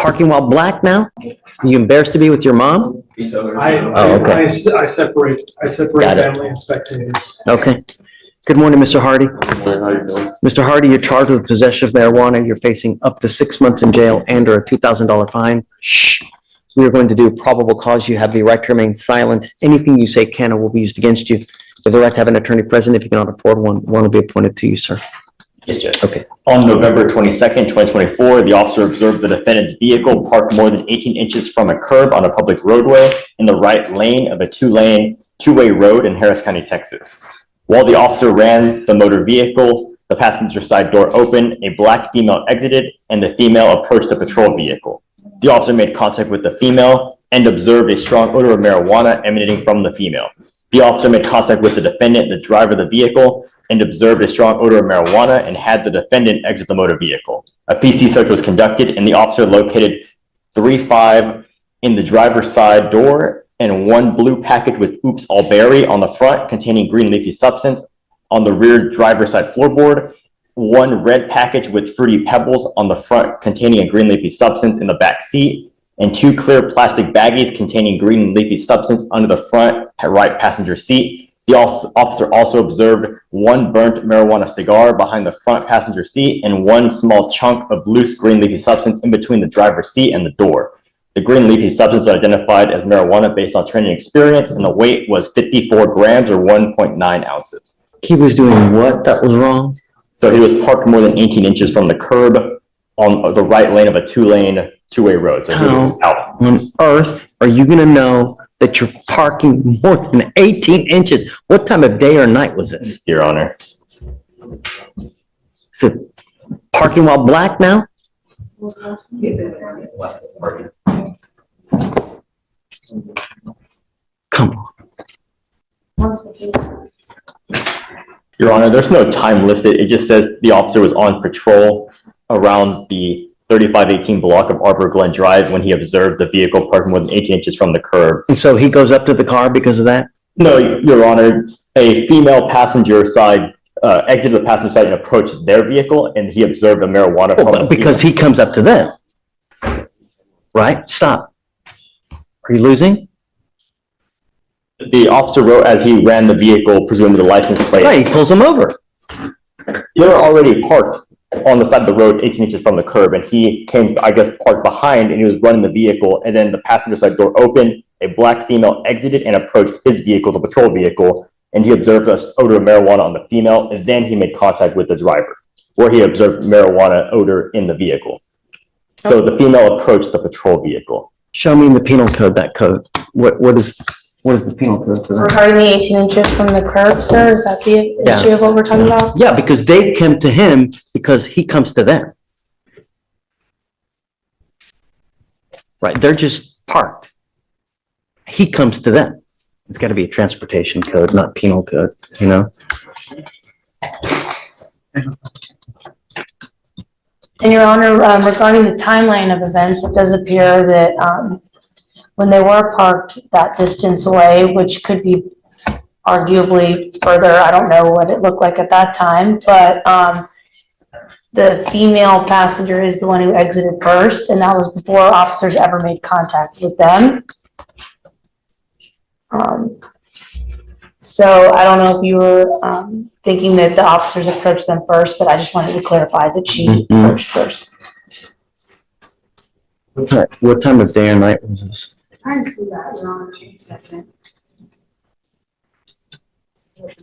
parking while black now? Are you embarrassed to be with your mom? I separate family and spectators. Okay. Good morning, Mr. Hardy. Good morning, how you doing? Mr. Hardy, you're charged with possession of marijuana. You're facing up to 6 months in jail and or a $2,000 fine. Shh. We are going to do probable cause. You have the right to remain silent. Anything you say can or will be used against you. You have the right to have an attorney present. If you cannot afford one will be appointed to you, sir. Yes, Judge. Okay. On November 22nd, 2024, the officer observed the defendant's vehicle parked more than 18 inches from a curb on a public roadway in the right lane of a two-way road in Harris County, Texas. While the officer ran the motor vehicle, the passenger side door opened, a black female exited, and the female approached the patrol vehicle. The officer made contact with the female and observed a strong odor of marijuana emanating from the female. The officer made contact with the defendant, the driver of the vehicle, and observed a strong odor of marijuana and had the defendant exit the motor vehicle. A PC search was conducted and the officer located 3.5 in the driver's side door and one blue package with Oops All Berry on the front containing green leafy substance on the rear driver's side floorboard, one red package with Fruity Pebbles on the front containing a green leafy substance in the back seat, and two clear plastic baggies containing green leafy substance under the front right passenger seat. The officer also observed one burnt marijuana cigar behind the front passenger seat and one small chunk of loose green leafy substance in between the driver's seat and the door. The green leafy substance was identified as marijuana based on training experience, and the weight was 54 grams or 1.9 ounces. He was doing what that was wrong? So he was parked more than 18 inches from the curb on the right lane of a two-way road. So he was out. On earth are you going to know that you're parking more than 18 inches? What time of day or night was this? Your Honor. Is it parking while black now? Come on. Your Honor, there's no time listed. It just says the officer was on patrol around the 3518 block of Arbor Glen Drive when he observed the vehicle parked more than 18 inches from the curb. And so he goes up to the car because of that? No, Your Honor, a female passenger side exited the passenger side and approached their vehicle, and he observed a marijuana. Well, because he comes up to them. Right? Stop. Are you losing? The officer wrote as he ran the vehicle, presumably the license plate. Right, he pulls him over. They were already parked on the side of the road 18 inches from the curb, and he came, I guess, parked behind, and he was running the vehicle, and then the passenger side door opened, a black female exited and approached his vehicle, the patrol vehicle, and he observed an odor of marijuana on the female, and then he made contact with the driver, where he observed marijuana odor in the vehicle. So the female approached the patrol vehicle. Show me in the penal code that code. What is the penal code for that? Regarding the 18 inches from the curb, sir, is that the issue of what we're talking about? Yeah, because they come to him because he comes to them. Right, they're just parked. He comes to them. It's got to be a transportation code, not penal code, you know? And Your Honor, regarding the timeline of events, it does appear that when they were parked that distance away, which could be arguably further, I don't know what it looked like at that time, but the female passenger is the one who exited first, and that was before officers ever made contact with them. So I don't know if you were thinking that the officers approached them first, but I just wanted to clarify that she approached first. What time of day or night was this? Trying to see that, Your Honor, in a second. Is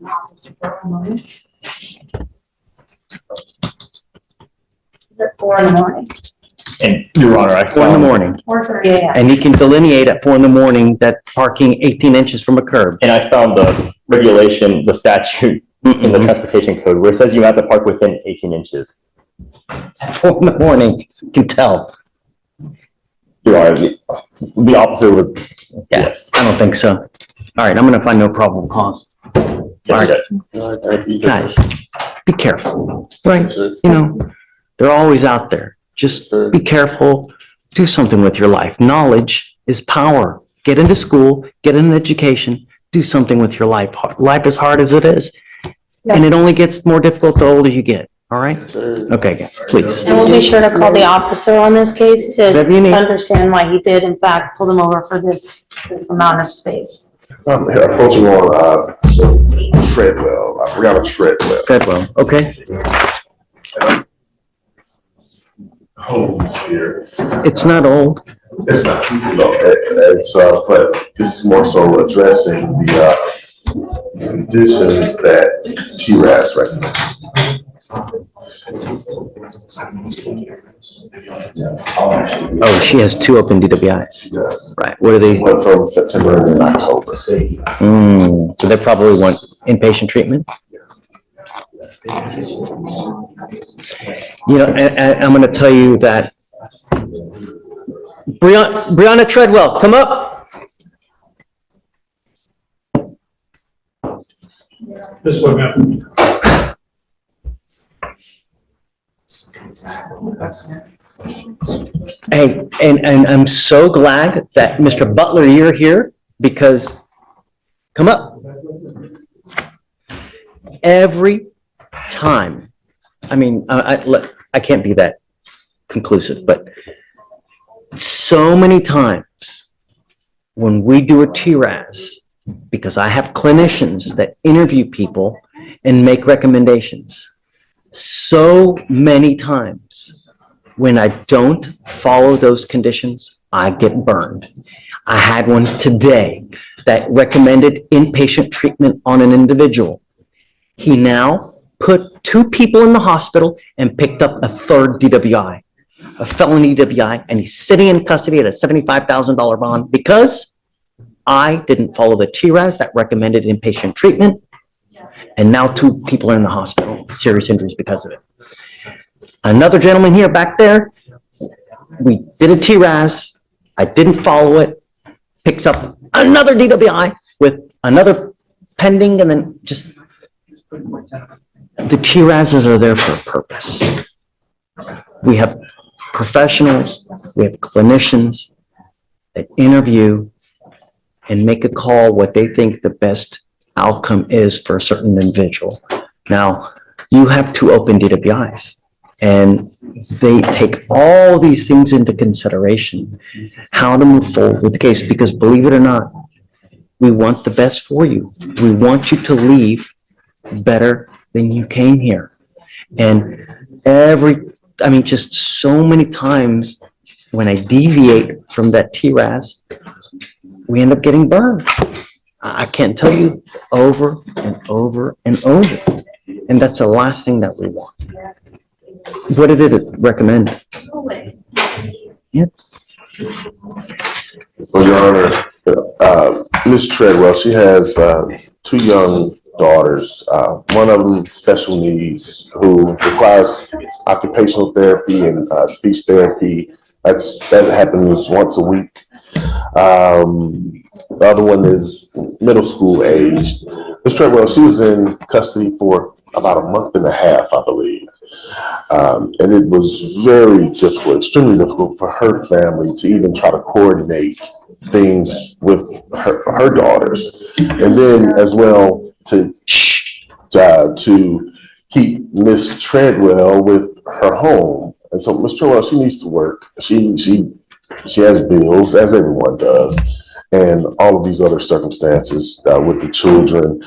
it 4 in the morning? And Your Honor, I 4 in the morning. 4:30 a.m. And he can delineate at 4 in the morning that parking 18 inches from a curb. And I found the regulation, the statute in the transportation code where it says you have to park within 18 inches. At 4 in the morning, you can tell. Your Honor, the officer was, yes. I don't think so. All right, I'm going to find no probable cause. Yes, Judge. Guys, be careful, right? You know, they're always out there. Just be careful. Do something with your life. Knowledge is power. Get into school, get an education, do something with your life. Life is hard as it is, and it only gets more difficult the older you get. All right? Okay, guys, please. And we'll be sure to call the officer on this case to Whatever you need. understand why he did in fact pull them over for this amount of space. Approaching on Treadwell, Brianna Treadwell. Treadwell, okay? Homes here. It's not old. It's not, it's, but this is more so addressing the conditions that TRAS recommends. Oh, she has 2 open DWIs. Yes. Right, what are they? Went from September and then October. So they probably want inpatient treatment? You know, and I'm gonna tell you that Brianna Treadwell, come up. This way, man. Hey, and I'm so glad that Mr. Butler, you're here because, come up. Every time, I mean, I can't be that conclusive, but so many times when we do a TRAS, because I have clinicians that interview people and make recommendations, so many times when I don't follow those conditions, I get burned. I had one today that recommended inpatient treatment on an individual. He now put 2 people in the hospital and picked up a 3rd DWI, a felony DWI, and he's sitting in custody at a $75,000 bond because I didn't follow the TRAS that recommended inpatient treatment. And now 2 people are in the hospital, serious injuries because of it. Another gentleman here back there, we did a TRAS, I didn't follow it, picks up another DWI with another pending, and then just, the TRASs are there for a purpose. We have professionals, we have clinicians that interview and make a call what they think the best outcome is for a certain individual. Now, you have 2 open DWIs, and they take all these things into consideration, how to move forward with the case, because believe it or not, we want the best for you. We want you to leave better than you came here. And just so many times when I deviate from that TRAS, we end up getting burned. I can't tell you over and over and over. And that's the last thing that we want. What did it recommend? Yeah. So, Your Honor, Ms. Treadwell, she has 2 young daughters. One of them special needs, who requires occupational therapy and speech therapy. That happens once a week. The other one is middle school aged. Ms. Treadwell, she was in custody for about a month and a half, I believe. And it was very difficult, extremely difficult for her family to even try to coordinate things with her daughters. And then as well to keep Miss Treadwell with her home. And so Miss Treadwell, she needs to work. She has bills, as everyone does, and all of these other circumstances with the children.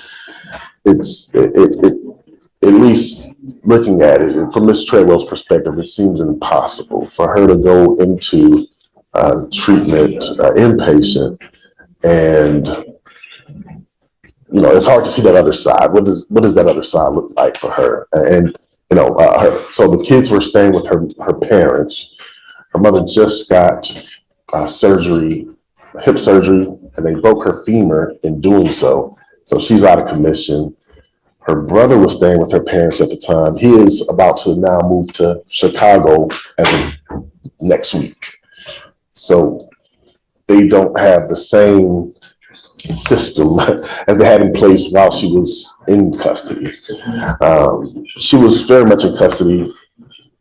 At least looking at it from Miss Treadwell's perspective, it seems impossible for her to go into treatment inpatient, and it's hard to see that other side. What does that other side look like for her? And so the kids were staying with her parents. Her mother just got surgery, hip surgery, and they broke her femur in doing so. So she's out of commission. Her brother was staying with her parents at the time. He is about to now move to Chicago as of next week. So they don't have the same system as they had in place while she was in custody. She was very much in custody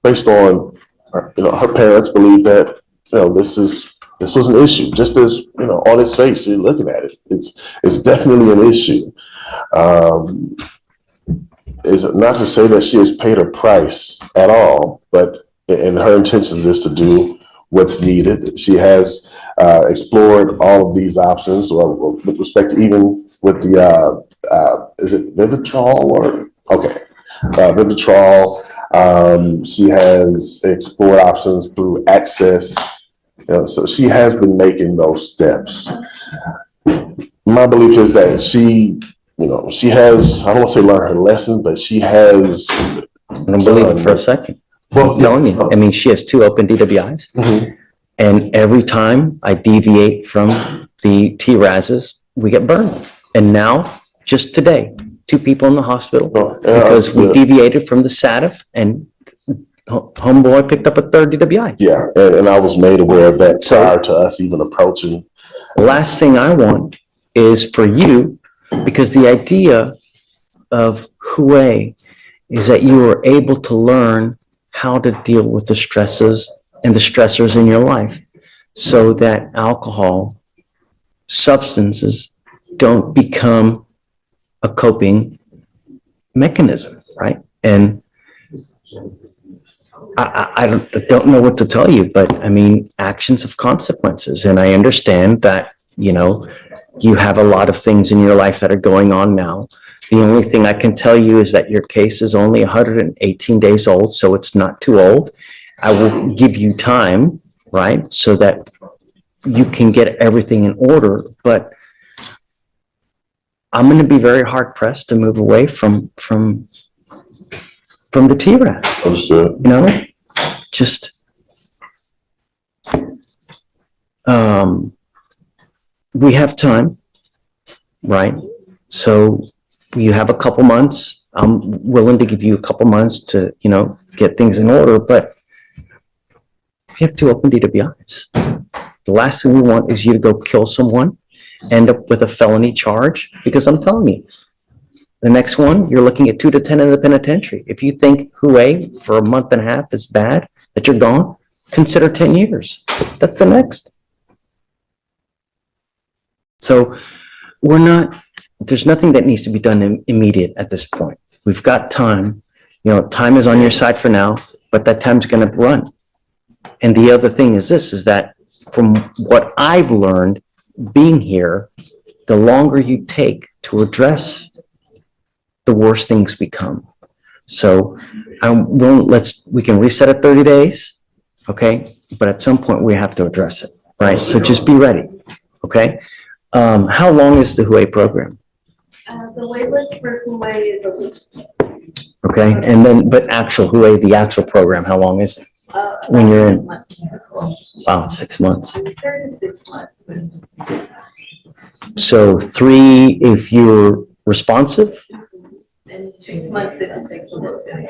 based on, her parents believe that, this was an issue. Just as, on its face, you're looking at it, it's definitely an issue. is not to say that she has paid her price at all, but and her intention is to do what's needed. She has explored all of these options, well, with respect to even with the is it Vivitrol or Vivitrol. She has explored options through Access. So she has been making those steps. My belief is that she has, I don't want to say learned her lesson, but she has. I don't believe it for a second. Well, I'm telling you, I mean, she has 2 open DWIs. Mhm. And every time I deviate from the TRASs, we get burned. And now, just today, 2 people in the hospital because we deviated from the SATF and homeboy picked up a 3rd DWI. Yeah, and I was made aware of that So- prior to us even approaching. Last thing I want is for you, because the idea of Hue is that you are able to learn how to deal with the stresses and the stressors in your life so that alcohol, substances don't become a coping mechanism, right? And I don't know what to tell you, but I mean, actions have consequences. And I understand that, you have a lot of things in your life that are going on now. The only thing I can tell you is that your case is only 118 days old, so it's not too old. I will give you time, right, so that you can get everything in order, but I'm going to be very hard pressed to move away from the TRAS. Understood. Just we have time, right? So you have a couple months. I'm willing to give you a couple months to, get things in order, but you have 2 open DWIs. The last thing we want is you to go kill someone, end up with a felony charge, because I'm telling you, the next one, you're looking at 2 to 10 in the penitentiary. If you think Hue for a month and a half is bad, that you're gone, consider 10 years. That's the next. So there's nothing that needs to be done immediate at this point. We've got time. Time is on your side for now, but that time's going to run. And the other thing is that from what I've learned being here, the longer you take to address, the worse things become. So we can reset at 30 days, okay? But at some point we have to address it, right? So just be ready, okay? How long is the Hue program? The wait list for Hue is a week. Okay, and then, but actual Hue, the actual program, how long is it? When you're in- 6 months. Wow, 6 months. 3 to 6 months. But 6 months. So 3 if you're responsive? And 6 months if it takes a little bit.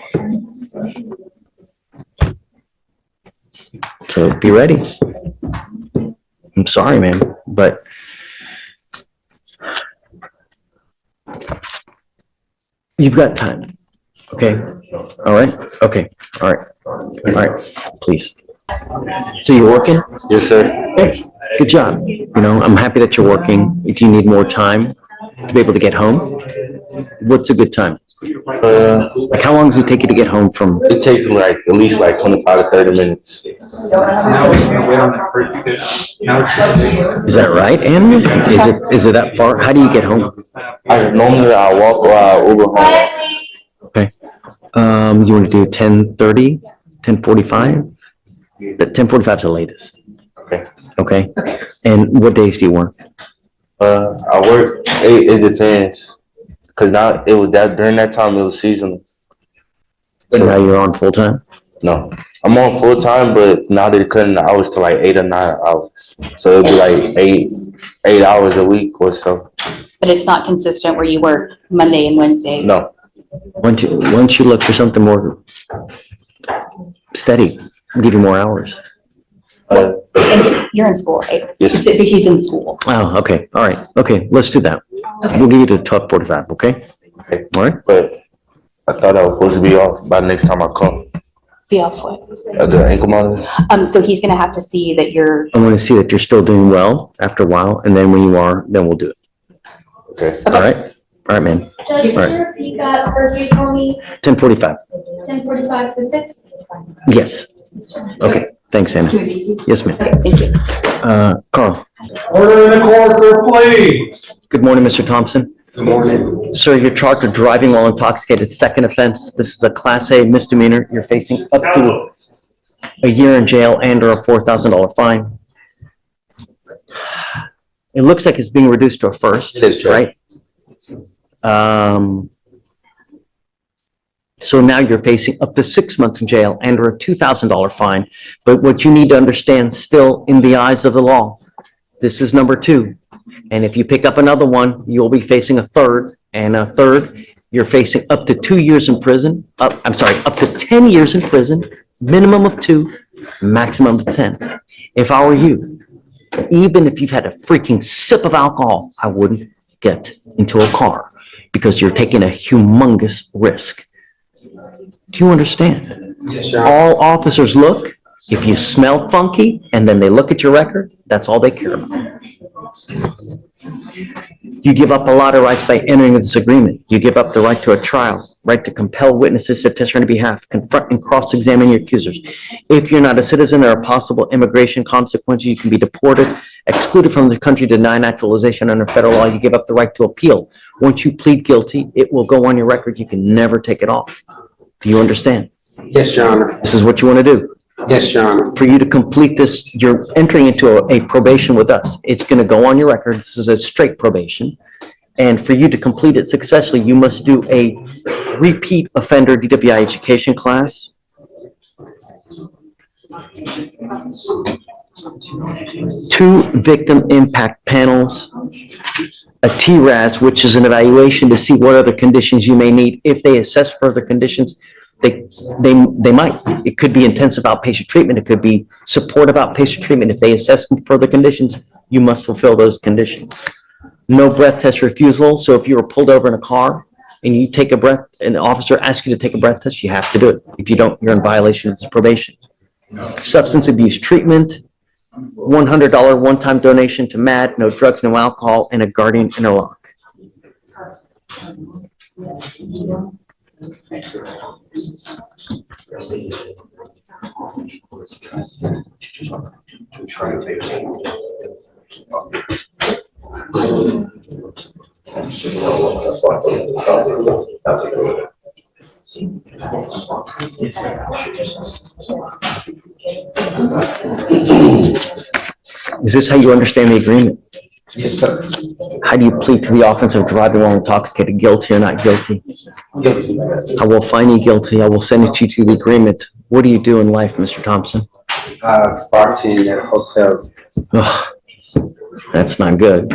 So be ready. I'm sorry, man, but you've got time. Okay. All right. Okay. All right. All right. Please. So you're working? Yes, sir. Hey, good job. I'm happy that you're working. If you need more time to be able to get home, what's a good time? Like how long does it take you to get home from? It takes like at least like 25 to 30 minutes. Now we're gonna wait on that for you to, now it's just. Is that right, Andrew? Is it that far? How do you get home? I walk or I Uber home. Okay. You want to do 10:30, 10:45? The 10:45 is the latest. Okay. Okay. And what days do you work? I work. It depends, cause now it was that during that time it was seasonal. So now you're on full time? No, I'm on full time, but now they're cutting the hours to like 8 or 9 hours. So it'll be like eight hours a week or so. But it's not consistent where you work Monday and Wednesday. No, Once you look for something more steady, give you more hours. And you're in school, right? Yes. He's in school. Oh, okay. All right. Okay. Let's do that. We'll give you to 12:45. Okay. Okay. All right. but I thought I was supposed to be off by next time I come. Be off what? The ankle monitor. So he's gonna have to see that you're, I want to see that you're still doing well after a while, and then when you are, then we'll do it. Okay. All right. All right, man. Judge, could Right. you repeat that curfew for me? 10:45. 10:45 to 6? Yes. Okay. Thanks, Anna. Yes, ma'am. Thank you. Carl. Order in the courtroom, please. Good morning, Mr. Thompson. Good morning. Sir, you're charged with driving while intoxicated. Second offense. This is a Class A misdemeanor. You're facing up to a year in jail and or a $4,000 fine. It looks like it's being reduced to a first, It is, Judge. right? So now you're facing up to 6 months in jail and or a $2,000 fine. But what you need to understand still in the eyes of the law, this is number 2. And if you pick up another one, you'll be facing a third, and a third, you're facing up to 2 years in prison, up to 10 years in prison, minimum of 2, maximum of 10. If I were you, even if you've had a freaking sip of alcohol, I wouldn't get into a car because you're taking a humongous risk. Do you understand? Yes, sir. All officers look, if you smell funky and then they look at your record, that's all they care about. You give up a lot of rights by entering this agreement. You give up the right to a trial, right to compel witnesses to testify on your behalf, confront and cross-examine your accusers. If you're not a citizen, there are possible immigration consequences. You can be deported, excluded from the country, denied naturalization under federal law. You give up the right to appeal. Once you plead guilty, it will go on your record. You can never take it off. Do you understand? Yes, Your Honor. This is what you want to do. Yes, Your Honor. For you to complete this, you're entering into a probation with us. It's going to go on your record. This is a straight probation. And for you to complete it successfully, you must do a repeat offender DWI education class. 2 victim impact panels, a TRAS, which is an evaluation to see what other conditions you may need. If they assess further conditions, they might. It could be intensive outpatient treatment. It could be supportive outpatient treatment. If they assess further conditions, you must fulfill those conditions. No breath test refusal. So if you were pulled over in a car and you take a breath, an officer asks you to take a breath test, you have to do it. If you don't, you're in violation of the probation. Substance abuse treatment, $100 one-time donation to MAD, no drugs, no alcohol, and a guardian interlock. Is this how you understand the agreement? Yes, sir. How do you plead to the offense of driving while intoxicated, guilty or not guilty? Guilty. I will find you guilty. I will send you to the agreement. What do you do in life, Mr. Thompson? Bartending at a hotel. Ugh, that's not good.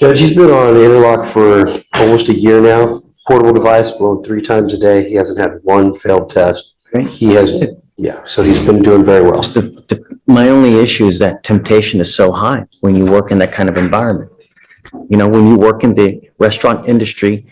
Judge, he's been on interlock for almost a year now. Portable device blown 3 times a day. He hasn't had one failed test. Right. He has, so he's been doing very well. My only issue is that temptation is so high when you work in that kind of environment. You know, when you work in the restaurant industry,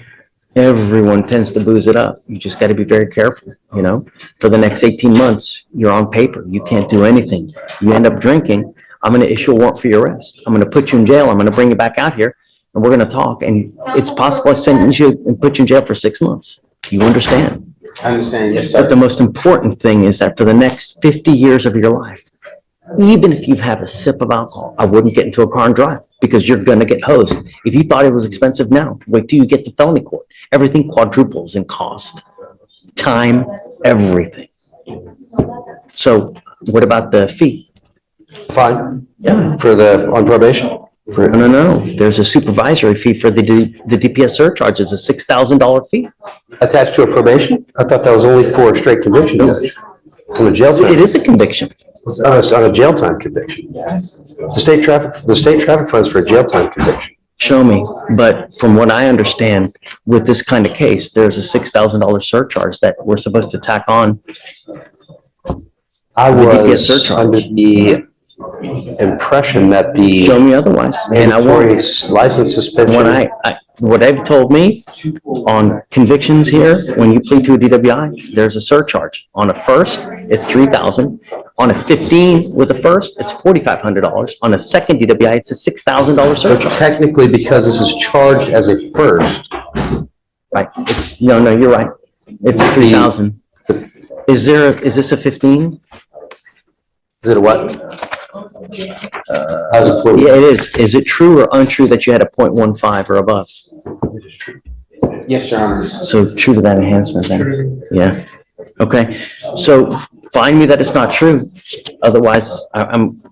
everyone tends to booze it up. You just got to be very careful, you know? For the next 18 months, you're on paper. You can't do anything. You end up drinking, I'm going to issue a warrant for your arrest. I'm going to put you in jail. I'm going to bring you back out here, and we're going to talk. And it's possible I sentence you and put you in jail for 6 months. You understand? I understand, yes, But sir. the most important thing is that for the next 50 years of your life, even if you've had a sip of alcohol, I wouldn't get into a car and drive because you're going to get hosed. If you thought it was expensive now, wait till you get to felony court. Everything quadruples in cost, time, everything. So what about the fee? Fine. Yeah. For on probation? No. There's a supervisory fee for the DPS surcharge. It's a $6,000 fee. Attached to a probation? I thought that was only for a straight conviction, Judge. On a jail time. It is a conviction. On a jail time conviction. The state traffic funds for a jail time conviction. Show me. But from what I understand, with this kind of case, there's a $6,000 surcharge that we're supposed to tack on. I The DPS was surcharge. under the impression that the Show me otherwise. And I mandatory won't. license suspension. What they've told me on convictions here, when you plead to a DWI, there's a surcharge. On a first, it's $3,000. On a 15 with a first, it's $4,500. On a second DWI, it's a $6,000 So surcharge. technically, because this is charged as a first, Right, no, you're right. It's 3,000. Is this a 15? is it a what? How's it float? Yeah, it is. Is it true or untrue that you had a .15 or above? Yes, Your Honor. So true to that enhancement then? Yeah. Okay, so find me that it's not true. Otherwise, I'm,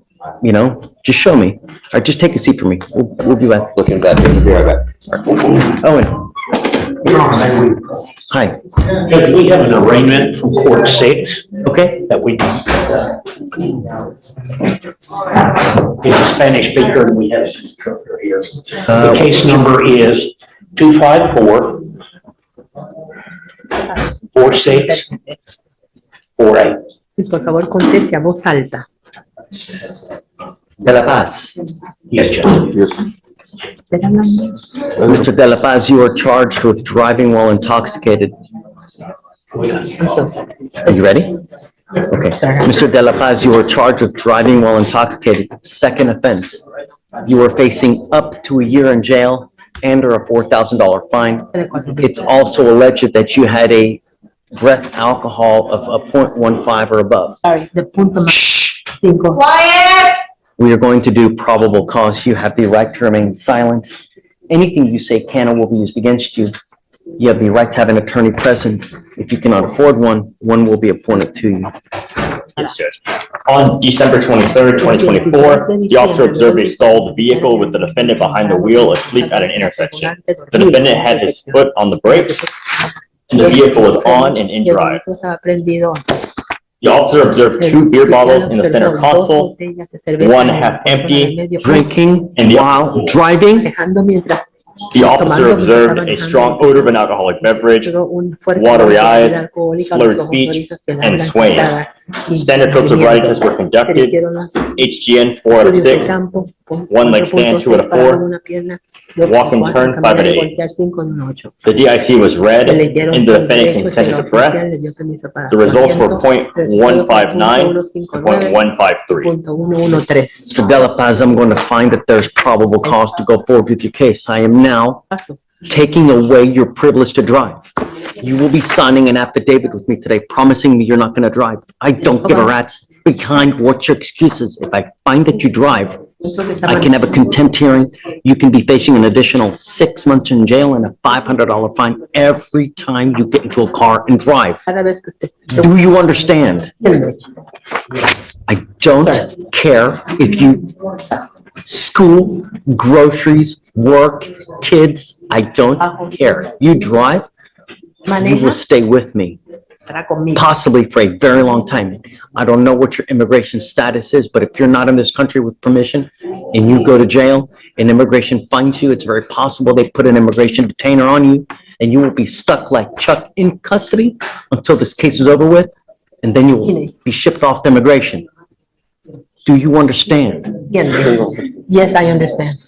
just show me. All right, just take a seat for me. We'll be back. Looking at that, we'll be right back. Owen, Your Honor, hi. because we have an arraignment from Court 6 Okay, that we, he's a Spanish speaker and we have an interpreter here. The case number is 254 4648. Por favor, conteste a voz alta. De La Paz. Yes, Judge. Yes. Mr. De La Paz, you are charged with driving while intoxicated. I'm so sorry. Is he ready? Yes, Okay. sir. Mr. De La Paz, you are charged with driving while intoxicated. Second offense. You are facing up to a year in jail and or a $4,000 fine. It's also alleged that you had a breath alcohol of a .15 or above. Sorry, the punto más cinco. Quiet! We are going to do probable cause. You have the right to remain silent. Anything you say can or will be used against you. You have the right to have an attorney present. If you cannot afford one, one will be appointed to you. Yes, Judge. On December 23rd, 2024, the officer observed a stalled vehicle with the defendant behind the wheel asleep at an intersection. The defendant had his foot on the brakes, and the vehicle was on and in drive. The officer observed 2 beer bottles in the center console, one half empty. Drinking And the- while driving? The officer observed a strong odor of an alcoholic beverage, watery eyes, slurred speech, and swaying. Standard field sobriety tests were conducted. HGN 4 out of 6, one leg stand 2 out of 4, walk and turn 5 out of 8. The DIC was read, and the defendant consented to breath. The results were .159 to .153. Mr. De La Paz, I'm going to find that there's probable cause to go forward with your case. I am now taking away your privilege to drive. You will be signing an affidavit with me today, promising me you're not going to drive. I don't give a rat's behind what your excuse is. If I find that you drive, I can have a contempt hearing. You can be facing an additional 6 months in jail and a $500 fine every time you get into a car and drive. Do you understand? I don't care if you school, groceries, work, kids, I don't care. You drive, you will stay with me, possibly for a very long time. I don't know what your immigration status is, but if you're not in this country with permission and you go to jail and immigration finds you, it's very possible they put an immigration detainer on you and you will be stuck like Chuck in custody until this case is over with, and then you will be shipped off to immigration. Do you understand? Yes, I understand.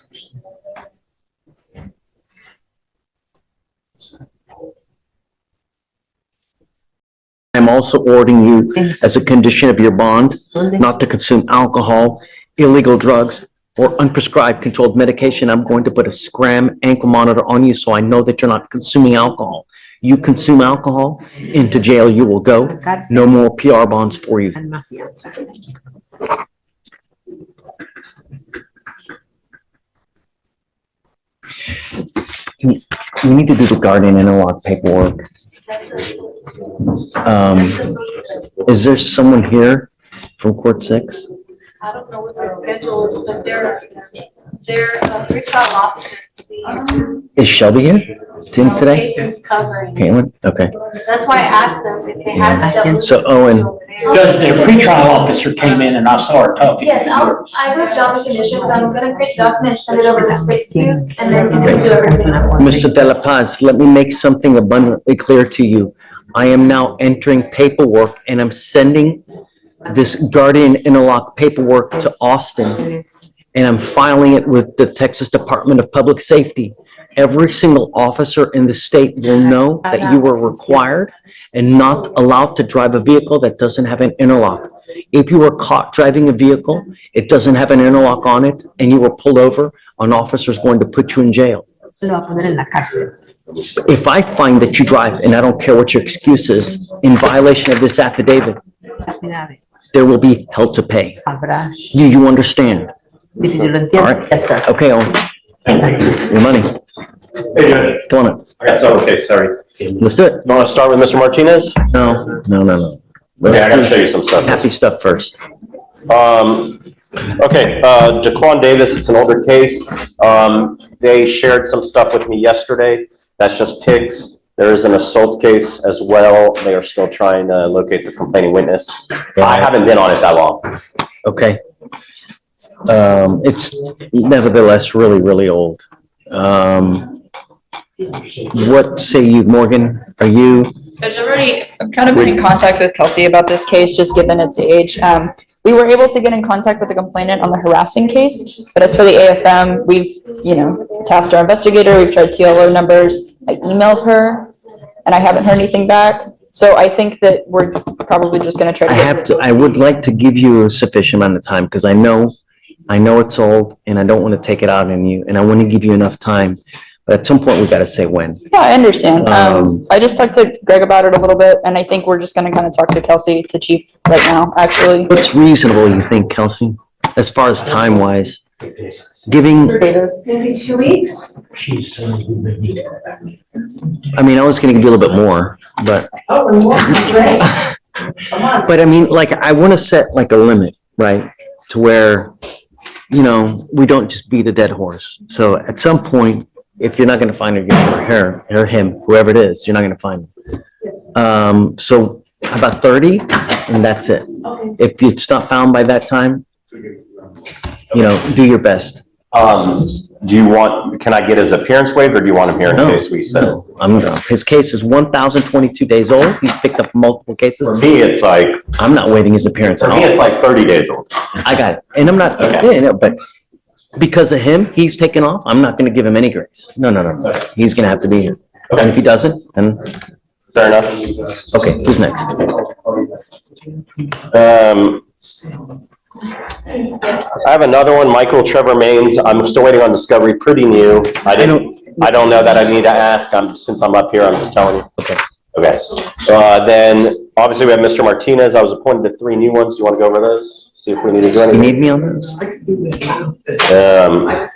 I'm also ordering you, as a condition of your bond, not to consume alcohol, illegal drugs, or unprescribed controlled medication. I'm going to put a Scram ankle monitor on you so I know that you're not consuming alcohol. You consume alcohol, into jail you will go. No more PR bonds for you. We need to do the guardian interlock paperwork. Is there someone here from Court 6? I don't know what their schedule is, but they're pretrial officers to be. Is Shelby here? Today? Caitlin's covering. Caitlin? Okay. That's why I asked them if they had stuff. So Owen, Judge, their pretrial officer came in and I saw her talking. Yes, I wrote down the conditions. I'm gonna create a document, send it over to 6 views, and then we'll do everything. Mr. De La Paz, let me make something abundantly clear to you. I am now entering paperwork and I'm sending this guardian interlock paperwork to Austin, and I'm filing it with the Texas Department of Public Safety. Every single officer in the state will know that you were required and not allowed to drive a vehicle that doesn't have an interlock. If you were caught driving a vehicle, it doesn't have an interlock on it, and you were pulled over, an officer is going to put you in jail. Lo va a poner en la cárcel. If I find that you drive, and I don't care what your excuse is, in violation of this affidavit, there will be hell to pay. Habrá. You understand? Yo lo All entiendo. right. Yes, sir. Okay, Owen, your money. Hey, Judge. Come on up. I got some, okay, sorry. Let's do it. You want to start with Mr. Martinez? No. Okay, I gotta Let's show do you some stuff. happy stuff first. Okay, Daquan Davis, it's an older case. They shared some stuff with me yesterday. That's just pics. There is an assault case as well. They are still trying to locate the complaining witness. I haven't been on it that long. Okay. It's nevertheless really, really old. What say you, Morgan? Are you, Judge, I've kind of been in contact with Kelsey about this case, just given its age. We were able to get in contact with the complainant on the harassing case, but as for the AFM, we've, tasked our investigator, we've tried TLO numbers. I emailed her and I haven't heard anything back. So I think that we're probably just gonna try to. I would like to give you a sufficient amount of time, because I know it's old and I don't want to take it out on you, and I want to give you enough time. But at some point, we got to say when. Yeah, I understand. I just talked to Greg about it a little bit, and I think we're just gonna kind of talk to Kelsey, to Chief right now, actually. What's reasonable, you think, Kelsey, as far as time wise? Giving, Maybe 2 weeks? I mean, I was gonna give you a little bit more, but, Oh, and more, great. Come on. but I mean, like, I want to set like a limit, right? To where, we don't just beat a dead horse. So at some point, if you're not gonna find her or him, whoever it is, you're not gonna find him. So how about 30, and that's it. Okay. If it's not found by that time, do your best. Can I get his appearance waived, or do you want him here in No, case we settle? His case is 1,022 days old. He's picked up multiple cases. For me, it's like, I'm not waiving his appearance for at me, it's all. like 30 days old. I got it. And I'm not, but because of him, he's taken off. I'm not gonna give him any grace. No. He's gonna have to be here. And if he doesn't, then, Fair enough. okay, who's next? I have another one, Michael Trevor Maines. I'm still waiting on discovery, pretty new. I don't know that I need to ask. Since I'm up here, I'm just telling you. Okay. Okay. Then obviously we have Mr. Martinez. I was appointed to 3 new ones. Do you want to go over those? See if we need to do You anything? need me on this?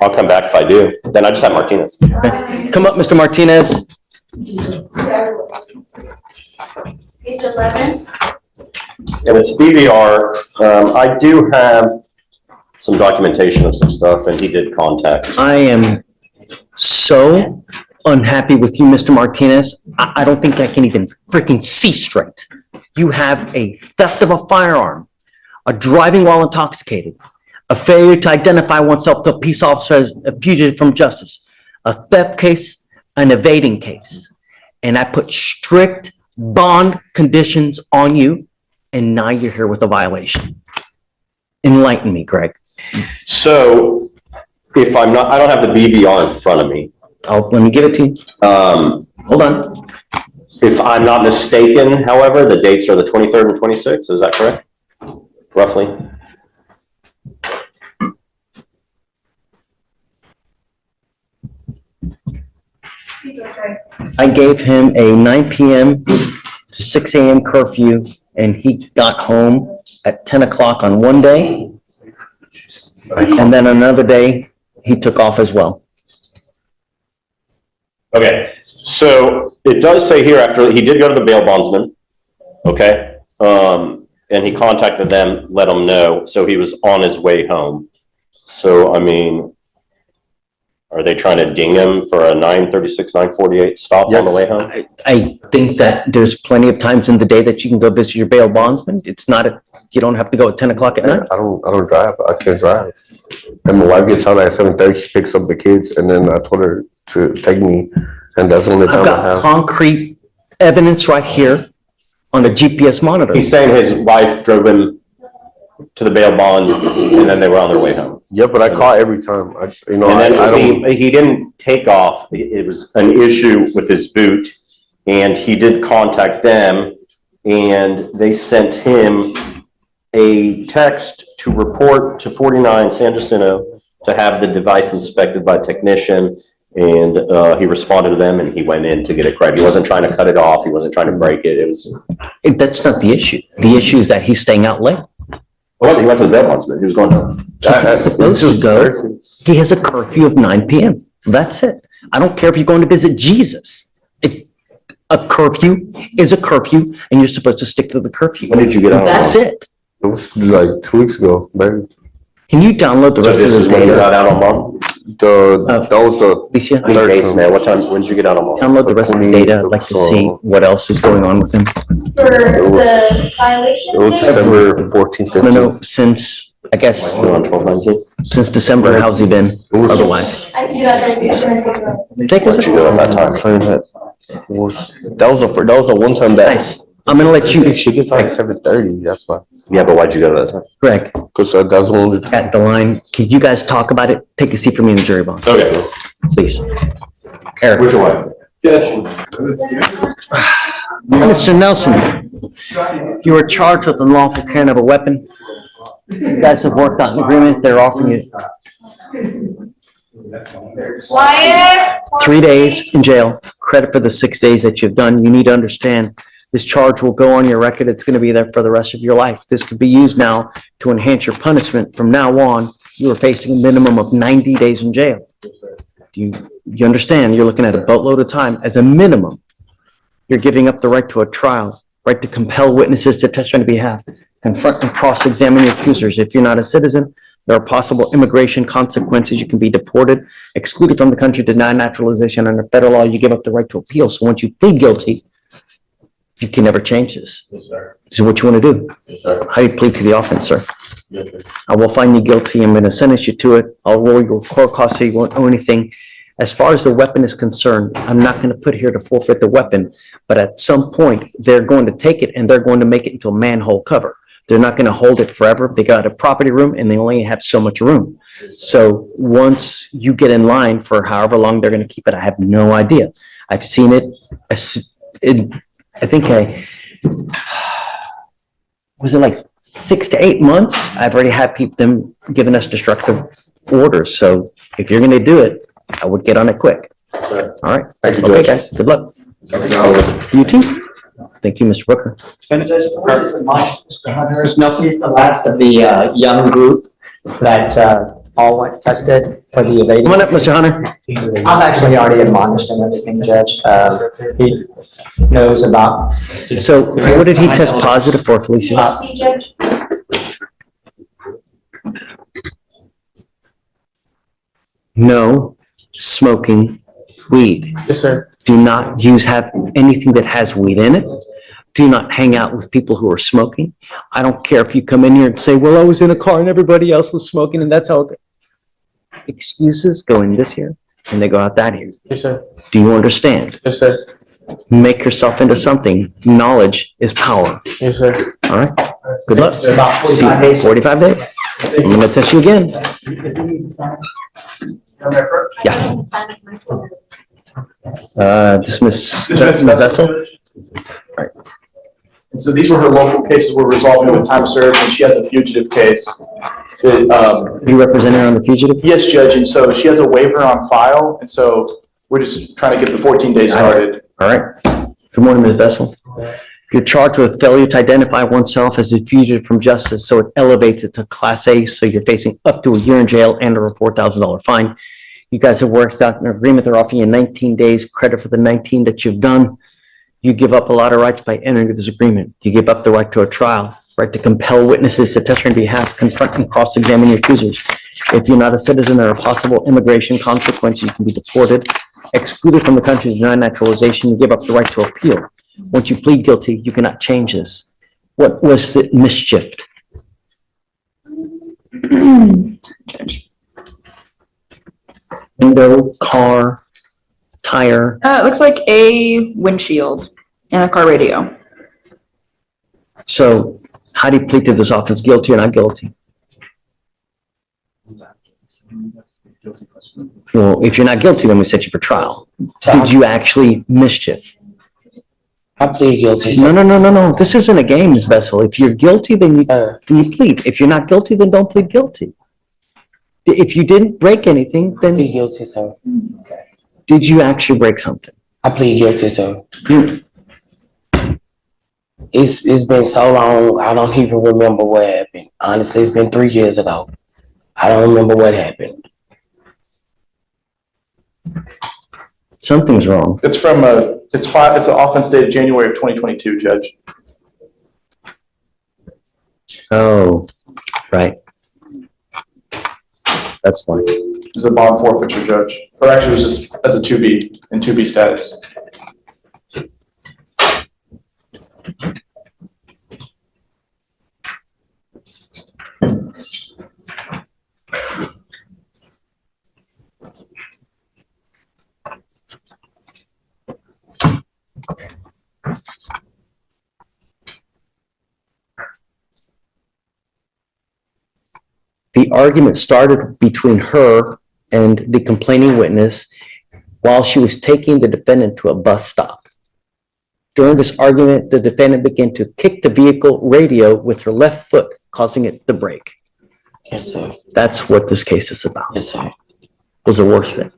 I'll come back if I do. Then I just have Martinez. Okay. Come up, Mr. Martinez. Page 11. And it's BVR. I do have some documentation of some stuff, and he did contact. I am so unhappy with you, Mr. Martinez. I don't think I can even freaking see straight. You have a theft of a firearm, a driving while intoxicated, a failure to identify oneself to a peace officer as a fugitive from justice, a theft case, an evading case. And I put strict bond conditions on you, and now you're here with a violation. Enlighten me, Greg. So if I don't have the BVR in front of me. Let me give it to you. Hold on. If I'm not mistaken, however, the dates are the 23rd and 26th. Is that correct? Roughly? I gave him a 9 p.m. to 6 a.m. curfew, and he got home at 10 o'clock on one day. And then another day, he took off as well. Okay, so it does say here after, he did go to the bail bondsman, okay? And he contacted them, let them know, so he was on his way home. So, I mean, are they trying to ding him for a 9:36, 9:48 stop on the way home? I think that there's plenty of times in the day that you can go visit your bail bondsman. It's not, you don't have to go at 10 o'clock at night. I don't drive. I can't drive. And my wife gets out at 7:30. She picks up the kids, and then I told her to take me, and that's the only I've time I got have. concrete evidence right here on a GPS monitor. He's saying his wife drove him to the bail bonds, and then they were on their way home. Yeah, but I call every time. And then I don't. he didn't take off. It was an issue with his boot, and he did contact them, and they sent him a text to report to 49 San Jacinto to have the device inspected by a technician. And he responded to them and he went in to get it correct. He wasn't trying to cut it off. He wasn't trying to break it. It was. That's not the issue. The issue is that he's staying out late. Well, he went to the bail bondsman. He was going to. Those who go, he has a curfew of 9 p.m. That's it. I don't care if you're going to visit Jesus. If a curfew is a curfew and you're supposed to stick to the curfew. When did you get out? That's it. It was like 2 weeks ago, man. Can you download the So rest this of is the when you data? got out on bond? That was the Alicia, I need dates, man. What time, when did you get out on bond? download the rest of the data. I'd like to see what else is going on with him. For the violation? it was date? December 14th, 15th. No, since, I guess, Still on 12/19? since December, how's he been It was- otherwise? I can do that Thursday. Take us, What'd you do at that time? That was a one-time back. nice. I'm gonna let you, She gets like 7:30, that's why. Yeah, but why'd you go that time? Greg, Cause that's one of the. at the line, can you guys talk about it? Take a seat for me in the jury box, Okay. please. Eric. Where's your wife? Mr. Nelson, you were charged with unlawful carrying of a weapon. You guys have worked out an agreement. They're offering you Quiet. 3 days in jail, credit for the 6 days that you've done. You need to understand, this charge will go on your record. It's going to be there for the rest of your life. This could be used now to enhance your punishment. From now on, you are facing a minimum of 90 days in jail. Do you understand? You're looking at a boatload of time as a minimum. You're giving up the right to a trial, right to compel witnesses to testify on your behalf, confront and cross-examine your accusers. If you're not a citizen, there are possible immigration consequences. You can be deported, excluded from the country, denied naturalization. Under federal law, you give up the right to appeal. So once you plead guilty, you can never change this. Yes, sir. This is what you want to do. Yes, sir. How do you plead to the offense, sir? Yes, sir. I will find you guilty. I'm going to sentence you to it. I'll roll your court costs so you won't owe anything. As far as the weapon is concerned, I'm not going to put here to forfeit the weapon, but at some point, they're going to take it and they're going to make it into a manhole cover. They're not going to hold it forever. They got a property room and they only have so much room. So once you get in line for however long they're going to keep it, I have no idea. I've seen it, was it like 6 to 8 months? I've already had them giving us destructive orders. So if you're going to do it, I would get on it quick. All right. Thank you, Okay, Judge. guys. Good luck. You too. Thank you, Mr. Booker. Mr. Hunter, is Nelson the last of the young group that all went tested for the evading? Come on up, Mr. Hunter. I'm actually already admonished and everything, Judge. He knows about. So what did he test positive for, Felicia? See, Judge? No smoking weed. Yes, sir. Do not have anything that has weed in it. Do not hang out with people who are smoking. I don't care if you come in here and say, well, I was in a car and everybody else was smoking and that's how it goes. Excuses go in this here and they go out that here. Yes, sir. Do you understand? Yes, sir. Make yourself into something. Knowledge is power. Yes, sir. All right? Good luck. About 45 See, days. 45 days. I'm gonna test you again. Yeah. Dismiss Vessel. Right. And so these were her local cases we're resolving with time served, and she has a fugitive case. You representing her on the fugitive? Yes, Judge, and so she has a waiver on file, and so we're just trying to get the 14 days started. All right. Good morning, Ms. Vessel. You're charged with failure to identify oneself as a fugitive from justice, so it elevates it to Class A, so you're facing up to a year in jail and a $4,000 fine. You guys have worked out an agreement. They're offering you 19 days credit for the 19 that you've done. You give up a lot of rights by entering this agreement. You give up the right to a trial, right to compel witnesses to testify on your behalf, confront and cross-examine your accusers. If you're not a citizen, there are possible immigration consequences. You can be deported, excluded from the country, denied naturalization. You give up the right to appeal. Once you plead guilty, you cannot change this. What was the mischief? Window, car, tire. It looks like a windshield and a car radio. So how do you plead to this offense? Guilty or not guilty? Well, if you're not guilty, then we set you for trial. Did you actually mischief? I plead guilty, No, sir. no. This isn't a game, Ms. Vessel. If you're guilty, then you plead. If you're not guilty, then don't plead guilty. If you didn't break anything, I then plead guilty, sir. did you actually break something? I plead guilty, sir. You- It's been so long, I don't even remember what happened. Honestly, it's been 3 years ago. I don't remember what happened. Something's wrong. It's from it's an offense dated January of 2022, Judge. Oh, right. That's fine. It's a bond forfeiture, Judge. Or actually, it was just as a 2B, in 2B status. The argument started between her and the complaining witness while she was taking the defendant to a bus stop. During this argument, the defendant began to kick the vehicle radio with her left foot, causing it to break. Yes, sir. That's what this case is about. Yes, sir. Was it worth it?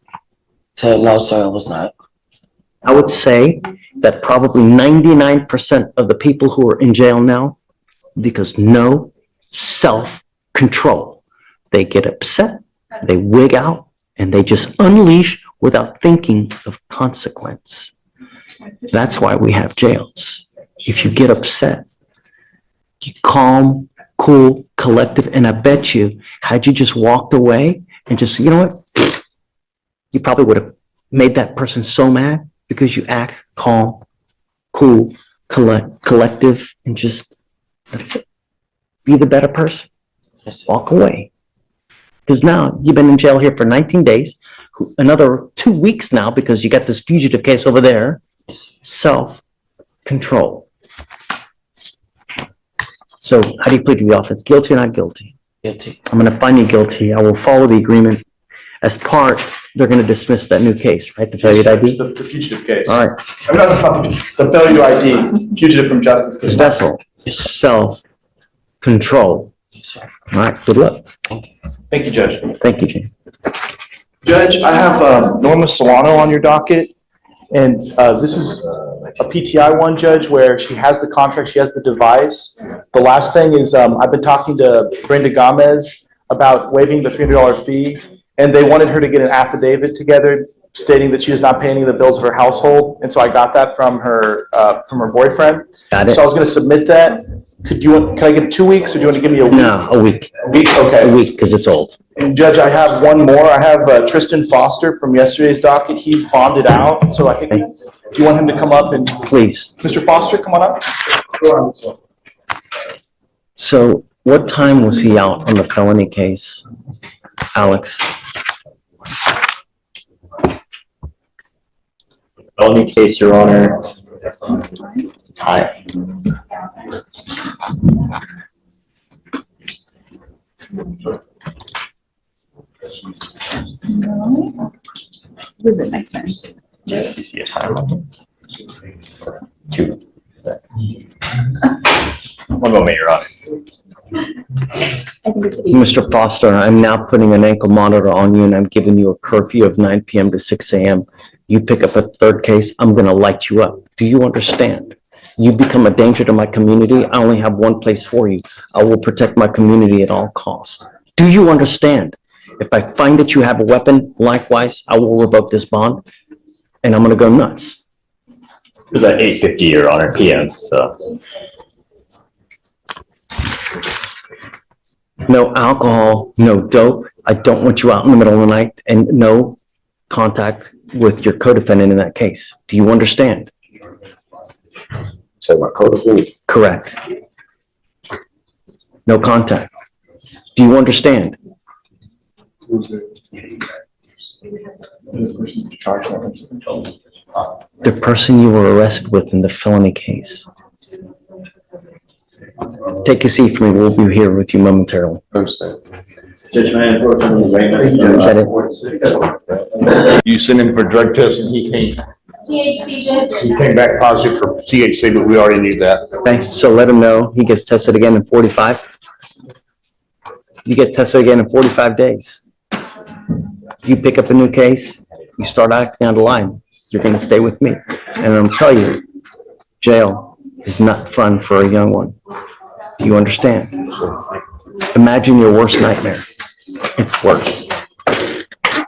So, no, sir, it was not. I would say that probably 99% of the people who are in jail now, because no self-control. They get upset, they wig out, and they just unleash without thinking of consequence. That's why we have jails. If you get upset, you calm, cool, collective, and I bet you, had you just walked away and just, you know what? You probably would have made that person so mad because you act calm, cool, collective, and just, that's it. Be the better person. Walk away. Because now you've been in jail here for 19 days, another 2 weeks now because you got this fugitive case over there. Self-control. So how do you plead to the offense? Guilty or not guilty? Guilty. I'm going to find you guilty. I will follow the agreement. As part, they're going to dismiss that new case, right? The failure to ID? The fugitive case. All right. I mean, not the failure to ID, fugitive from justice. Ms. Vessel, self-control. Yes, sir. All right, good luck. Thank you, Judge. Thank you, Jane. Judge, I have Norma Solano on your docket, and this is a PTI one, Judge, where she has the contract, she has the device. The last thing is, I've been talking to Brenda Gomez about waiving the $300 fee, and they wanted her to get an affidavit together stating that she is not paying any of the bills of her household, and so I got that from her boyfriend. Got it. So I was gonna submit that. Can I get 2 weeks, or do you want to give me a week? No, a week. A week, okay. A week, because it's old. And Judge, I have one more. I have Tristan Foster from yesterday's docket. He bonded out, so I think, do you want him to come up and, Please. Mr. Foster, come on up? So what time was he out on the felony case, Alex? Felony case, Your Honor. Time. Was it my turn? Yes, you see a time on it. 2. One moment, Your Honor. I think it's 8. Mr. Foster, I'm now putting an ankle monitor on you and I'm giving you a curfew of 9 p.m. to 6 a.m. You pick up a third case, I'm gonna light you up. Do you understand? You become a danger to my community, I only have one place for you. I will protect my community at all costs. Do you understand? If I find that you have a weapon, likewise, I will revoke this bond and I'm gonna go nuts. It was at 8:50, Your Honor, PM, so. No alcohol, no dope. I don't want you out in the middle of the night and no contact with your co-defendant in that case. Do you understand? Say my co-defendant. Correct. No contact. Do you understand? The person you were arrested with in the felony case. Take a seat for me. We'll be here with you momentarily. Understand. Judge, may I approach on the right? Is that it? You sent him for drug testing, he came. THC, Judge? He came back positive for THC, but we already knew that. Okay, so let him know he gets tested again in 45. You get tested again in 45 days. You pick up a new case, you start acting out of line, you're gonna stay with me. And I'm telling you, jail is not fun for a young one. You understand? Imagine your worst nightmare. It's worse.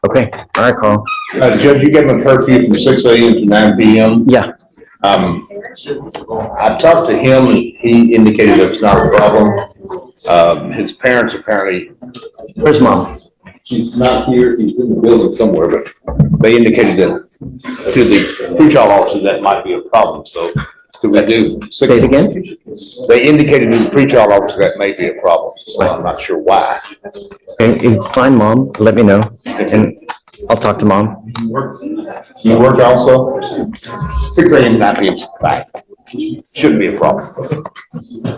Okay, all right, Carl. Judge, you gave him a curfew from 6 a.m. to 9 p.m. Yeah, I talked to him and he indicated that it's not a problem. His parents apparently. where's mom? She's not here, he's in the building somewhere, but they indicated that to the pretrial officer that might be a problem, so could we do? Say it again? They indicated to the pretrial officer that may be a problem, so I'm not sure why. Okay, find mom, let me know, and I'll talk to mom. You work also? 6 a.m. to 9 p.m. is fine. Shouldn't be a problem.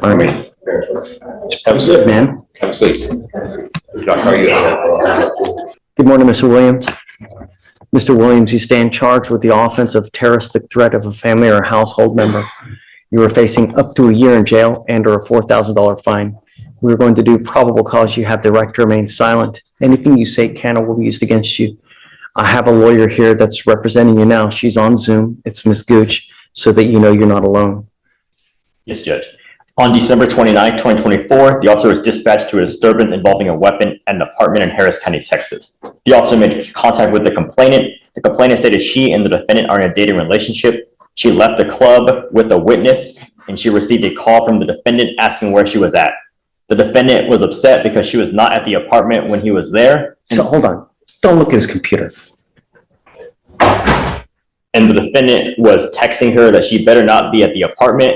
All right, Have a seat, man. Have a seat. How are you? Good morning, Mr. Williams. Mr. Williams, you stand charged with the offense of terroristic threat of a family or household member. You are facing up to a year in jail and or a $4,000 fine. We're going to do probable cause. You have the right to remain silent. Anything you say can or will be used against you. I have a lawyer here that's representing you now. She's on Zoom. It's Ms. Gooch, so that you know you're not alone. Yes, Judge. On December 29, 2024, the officer was dispatched to a disturbance involving a weapon at an apartment in Harris County, Texas. The officer made contact with the complainant. The complainant stated she and the defendant are in a dating relationship. She left the club with a witness and she received a call from the defendant asking where she was at. The defendant was upset because she was not at the apartment when he was there. So hold on, don't look at his computer. And the defendant was texting her that she better not be at the apartment,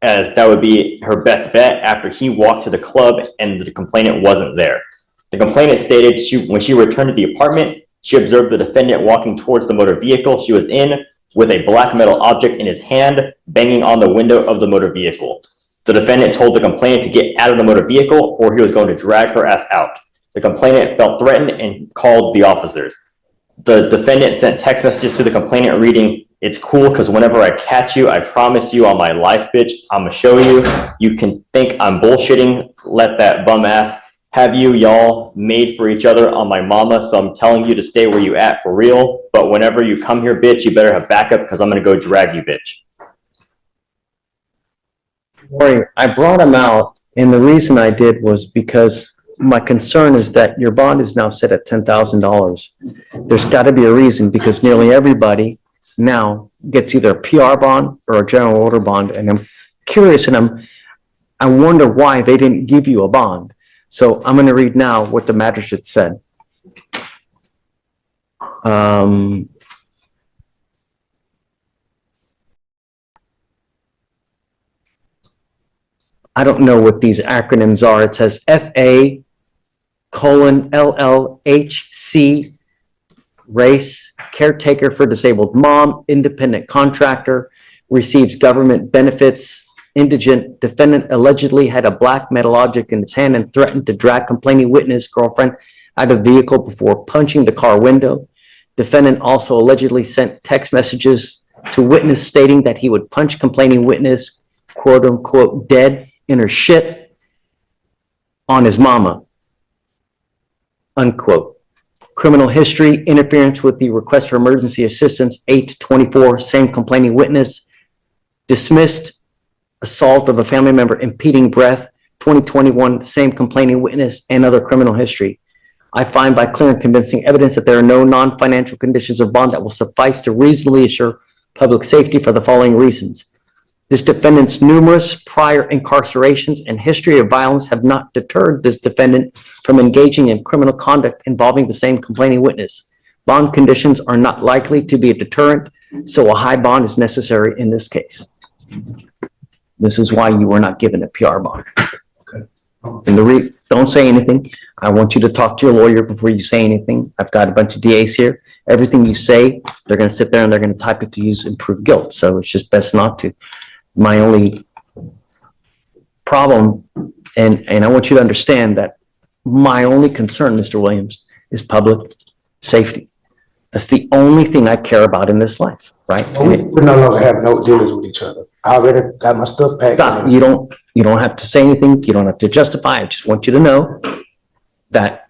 as that would be her best bet after he walked to the club and the complainant wasn't there. The complainant stated when she returned to the apartment, she observed the defendant walking towards the motor vehicle she was in with a black metal object in his hand, banging on the window of the motor vehicle. The defendant told the complainant to get out of the motor vehicle or he was going to drag her ass out. The complainant felt threatened and called the officers. The defendant sent text messages to the complainant reading, "It's cool because whenever I catch you, I promise you on my life, bitch, I'm gonna show you. You can think I'm bullshitting. Let that bum ass have you. Y'all made for each other on my mama. So I'm telling you to stay where you at for real. But whenever you come here, bitch, you better have backup because I'm gonna go drag you, bitch." Worry, I brought him out, and the reason I did was because my concern is that your bond is now set at $10,000. There's got to be a reason, because nearly everybody now gets either a PR bond or a general order bond, and I'm curious, and I wonder why they didn't give you a bond. So I'm going to read now what the magistrate said. I don't know what these acronyms are. It says FA:LLHC, race, caretaker for disabled mom, independent contractor, receives government benefits, indigent, defendant allegedly had a black metal object in his hand and threatened to drag complaining witness girlfriend out of the vehicle before punching the car window. Defendant also allegedly sent text messages to witness stating that he would punch complaining witness, quote unquote, dead in her shit on his mama, unquote. Criminal history, interference with the request for emergency assistance, 8/24, same complaining witness, dismissed, assault of a family member, impeding breath, 2021, same complaining witness, and other criminal history. I find by clear and convincing evidence that there are no non-financial conditions of bond that will suffice to reasonably assure public safety for the following reasons. This defendant's numerous prior incarcerations and history of violence have not deterred this defendant from engaging in criminal conduct involving the same complaining witness. Bond conditions are not likely to be a deterrent, so a high bond is necessary in this case. This is why you were not given a PR bond. And don't say anything. I want you to talk to your lawyer before you say anything. I've got a bunch of DAs here. Everything you say, they're going to sit there and they're going to type it to use and prove guilt. So it's just best not to. My only problem, and I want you to understand that my only concern, Mr. Williams, is public safety. That's the only thing I care about in this life, right? We no longer have no dealings with each other. I already got my stuff packed. Stop. You don't have to say anything. You don't have to justify. I just want you to know that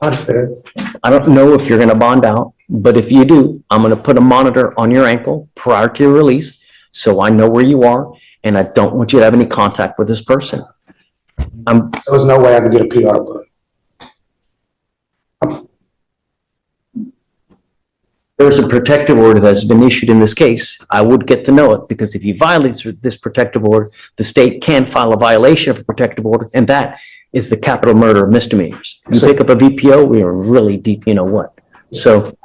I understand. I don't know if you're gonna bond out, but if you do, I'm gonna put a monitor on your ankle prior to your release, so I know where you are, and I don't want you to have any contact with this person. There's no way I can get a PR button. There's a protective order that's been issued in this case. I would get to know it, because if you violate this protective order, the state can file a violation of a protective order, and that is the capital murder misdemeanors. You pick up a VPO, we are really deep, you know what? So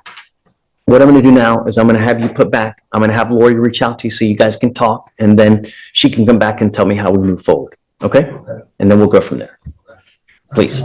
what I'm gonna do now is I'm gonna have you put back, I'm gonna have Lori reach out to you so you guys can talk, and then she can come back and tell me how we move forward, okay? And then we'll go from there. Please.